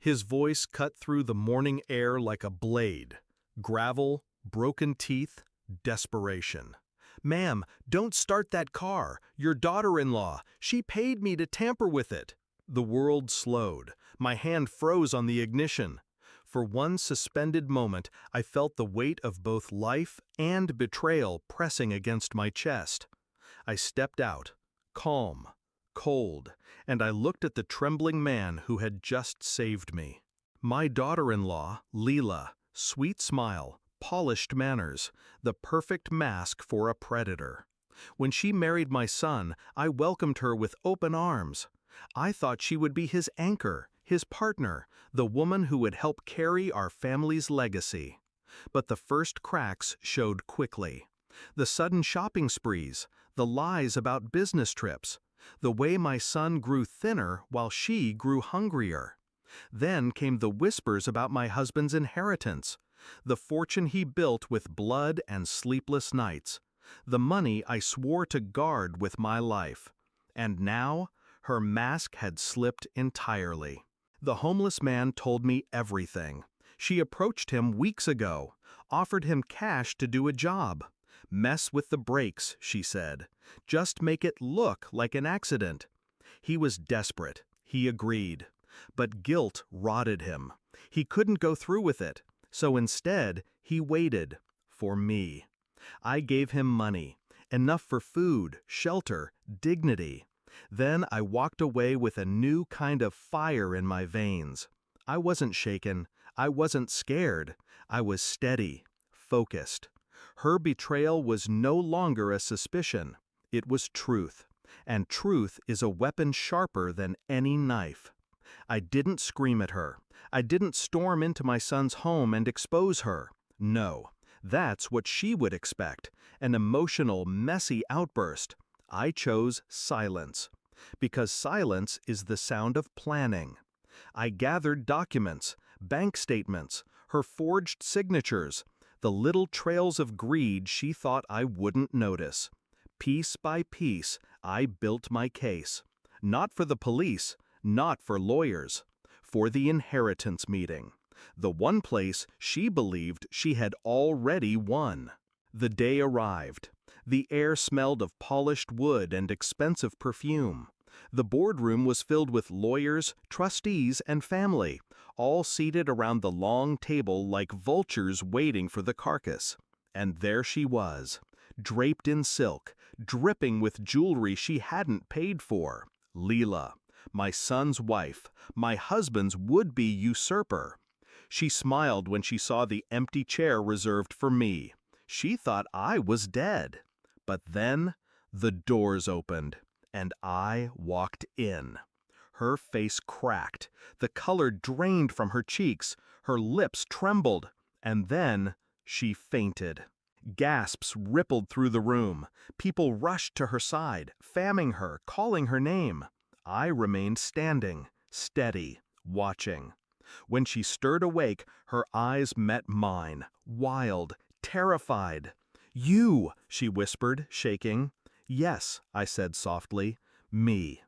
His voice cut through the morning air like a blade. Gravel, broken teeth, desperation. "Ma'am, don't start that car. Your daughter-in-law, she paid me to tamper with it." The world slowed. My hand froze on the ignition. For one suspended moment, I felt the weight of both life and betrayal pressing against my chest. I stepped out, calm, cold, and I looked at the trembling man who had just saved me. My daughter-in-law, Leela, sweet smile, polished manners, the perfect mask for a predator. When she married my son, I welcomed her with open arms. I thought she would be his anchor, his partner, the woman who would help carry our family's legacy. But the first cracks showed quickly. The sudden shopping sprees, the lies about business trips, the way my son grew thinner while she grew hungrier. Then came the whispers about my husband's inheritance, the fortune he built with blood and sleepless nights, the money I swore to guard with my life. And now, her mask had slipped entirely. The homeless man told me everything. She approached him weeks ago, offered him cash to do a job. "Mess with the brakes," she said. "Just make it look like an accident." He was desperate. He agreed. But guilt rotted him. He couldn't go through with it. So instead, he waited for me. I gave him money, enough for food, shelter, dignity. Then I walked away with a new kind of fire in my veins. I wasn't shaken. I wasn't scared. I was steady, focused. Her betrayal was no longer a suspicion. It was truth. And truth is a weapon sharper than any knife. I didn't scream at her. I didn't storm into my son's home and expose her. No, that's what she would expect, an emotional, messy outburst. I chose silence, because silence is the sound of planning. I gathered documents, bank statements, her forged signatures, the little trails of greed she thought I wouldn't notice. Piece by piece, I built my case. Not for the police, not for lawyers, for the inheritance meeting, the one place she believed she had already won. The day arrived. The air smelled of polished wood and expensive perfume. The boardroom was filled with lawyers, trustees, and family, all seated around the long table like vultures waiting for the carcass. And there she was, draped in silk, dripping with jewelry she hadn't paid for. Leela, my son's wife, my husband's would-be usurper. She smiled when she saw the empty chair reserved for me. She thought I was dead. But then, the doors opened, and I walked in. Her face cracked, the color drained from her cheeks, her lips trembled, and then she fainted. Gasps rippled through the room. People rushed to her side, famming her, calling her name. I remained standing, steady, watching. When she stirred awake, her eyes met mine, wild, terrified. "You," she whispered, shaking. "Yes," I said softly, "me."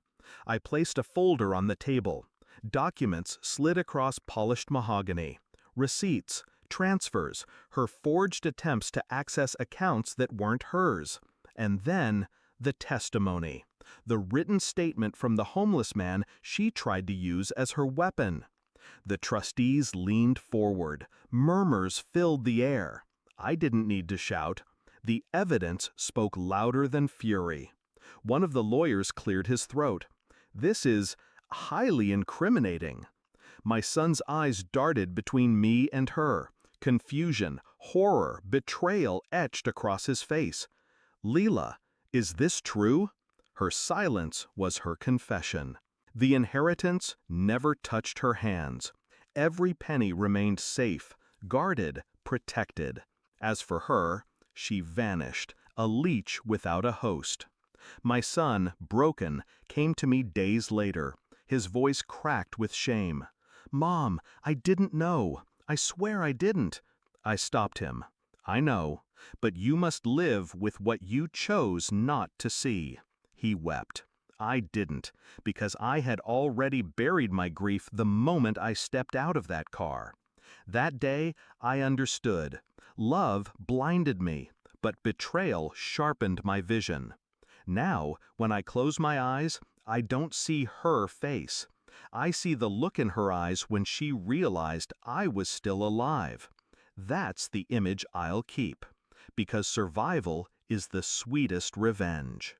I placed a folder on the table. Documents slid across polished mahogany. Receipts, transfers, her forged attempts to access accounts that weren't hers. And then, the testimony. The written statement from the homeless man she tried to use as her weapon. The trustees leaned forward. Murmurs filled the air. I didn't need to shout. The evidence spoke louder than fury. One of the lawyers cleared his throat. "This is highly incriminating." My son's eyes darted between me and her. Confusion, horror, betrayal etched across his face. "Leela, is this true?" Her silence was her confession. The inheritance never touched her hands. Every penny remained safe, guarded, protected. As for her, she vanished, a leech without a host. My son, broken, came to me days later. His voice cracked with shame. "Mom, I didn't know. I swear I didn't." I stopped him. "I know, but you must live with what you chose not to see." He wept. I didn't, because I had already buried my grief the moment I stepped out of that car. That day, I understood. Love blinded me, but betrayal sharpened my vision. Now, when I close my eyes, I don't see her face. I see the look in her eyes when she realized I was still alive. That's the image I'll keep, because survival is the sweetest revenge.